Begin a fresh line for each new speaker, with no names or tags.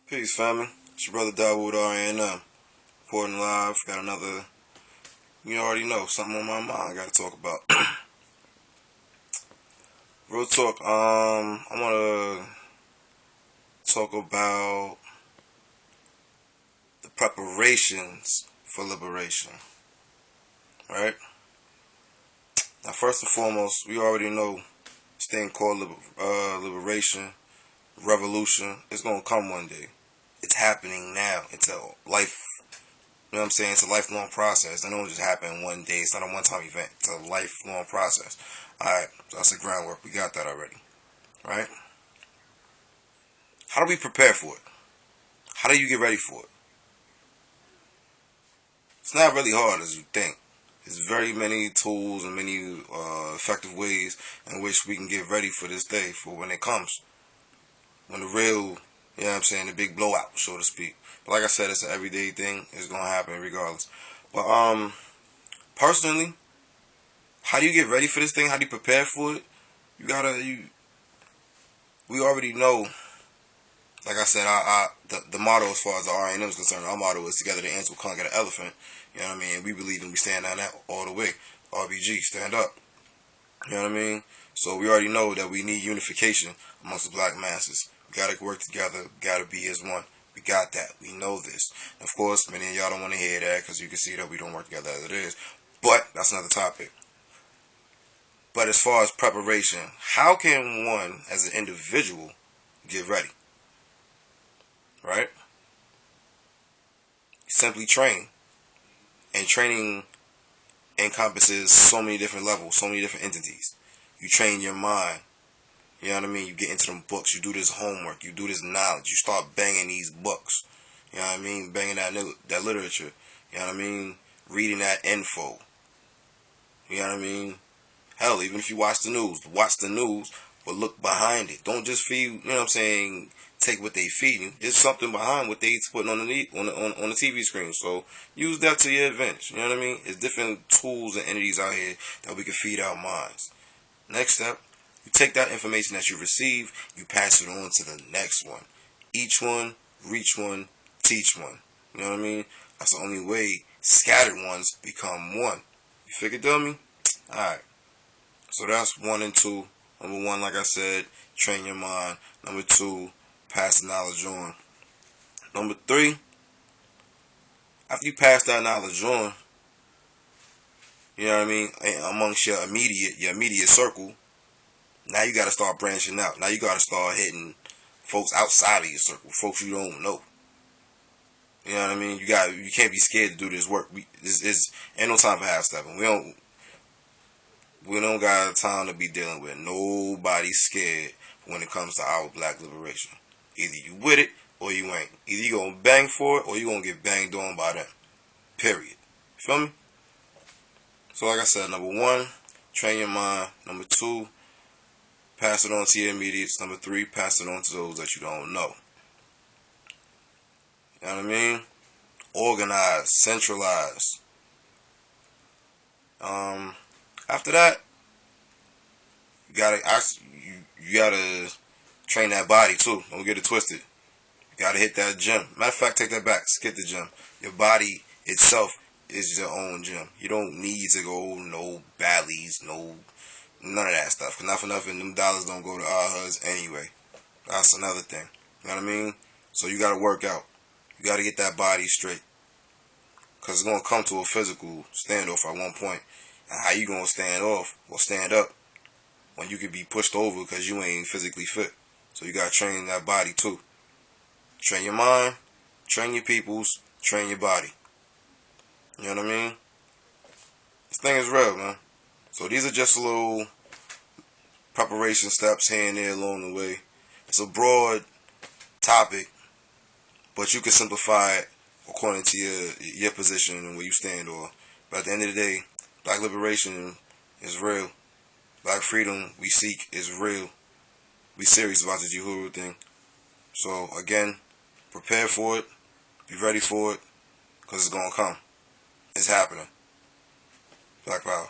Peace, family. It's your brother Dawood R&M. Reporting live. Got another, you already know, something on my mind I got to talk about. Real talk, I want to talk about the preparations for liberation. Right? Now, first and foremost, we already know this thing called liberation, revolution. It's going to come one day. It's happening now. It's a life, you know what I'm saying? It's a lifelong process. It don't just happen one day. It's not a one-time event. It's a lifelong process. Alright, so that's the groundwork. We got that already. Right? How do we prepare for it? How do you get ready for it? It's not really hard as you think. There's very many tools and many effective ways in which we can get ready for this day, for when it comes. When the real, you know what I'm saying, the big blowout, so to speak. But like I said, it's an everyday thing. It's going to happen regardless. But personally, how do you get ready for this thing? How do you prepare for it? We already know, like I said, the motto as far as the R&M is concerned, our motto is together the ants will conquer the elephant. You know what I mean? We believe and we stand on that all the way. RBG, stand up. You know what I mean? So we already know that we need unification amongst the black masses. We got to work together. We got to be as one. We got that. We know this. Of course, many of y'all don't want to hear that because you can see that we don't work together as it is. But that's another topic. But as far as preparation, how can one as an individual get ready? Right? Simply train. And training encompasses so many different levels, so many different entities. You train your mind. You know what I mean? You get into them books. You do this homework. You do this knowledge. You start banging these books. You know what I mean? Banging that literature. You know what I mean? Reading that info. You know what I mean? Hell, even if you watch the news, but look behind it. Don't just feed, you know what I'm saying, take what they feed you. There's something behind what they putting on the TV screen. So use that to your advantage. You know what I mean? There's different tools and entities out here that we can feed our minds. Next step, you take that information that you receive, you pass it on to the next one. Each one, reach one, teach one. You know what I mean? That's the only way scattered ones become one. You figure, dummy? Alright. So that's 1 and 2. Number 1, like I said, train your mind. Number 2, pass the knowledge on. Number 3, after you pass that knowledge on, you know what I mean, amongst your immediate circle, now you got to start branching out. Now you got to start hitting folks outside of your circle, folks you don't know. You know what I mean? You can't be scared to do this work. Ain't no time for half-stepping. We don't got time to be dealing with nobody scared when it comes to our black liberation. Either you with it or you ain't. Either you gonna bang for it or you gonna get banged on by them. Period. You feel me? So like I said, number 1, train your mind. Number 2, pass it on to your immediates. Number 3, pass it on to those that you don't know. You know what I mean? Organize, centralize. After that, you gotta train that body too. Don't get it twisted. You gotta hit that gym. Matter of fact, take that back. Skip the gym. Your body itself is your own gym. You don't need to go no Bally's, none of that stuff. Cause not for nothing, them dollars don't go to our hoods anyway. That's another thing. You know what I mean? So you gotta work out. You gotta get that body straight. Cause it's gonna come to a physical standoff at one point. And how you gonna stand off or stand up when you could be pushed over because you ain't physically fit? So you gotta train that body too. Train your mind, train your peoples, train your body. You know what I mean? This thing is real, man. So these are just little preparation steps here and there along the way. It's a broad topic, but you can simplify it according to your position and where you stand. But at the end of the day, black liberation is real. Black freedom we seek is real. We serious about the Uhuru thing. So again, prepare for it. Be ready for it. Because it's going to come. It's happening. Black power.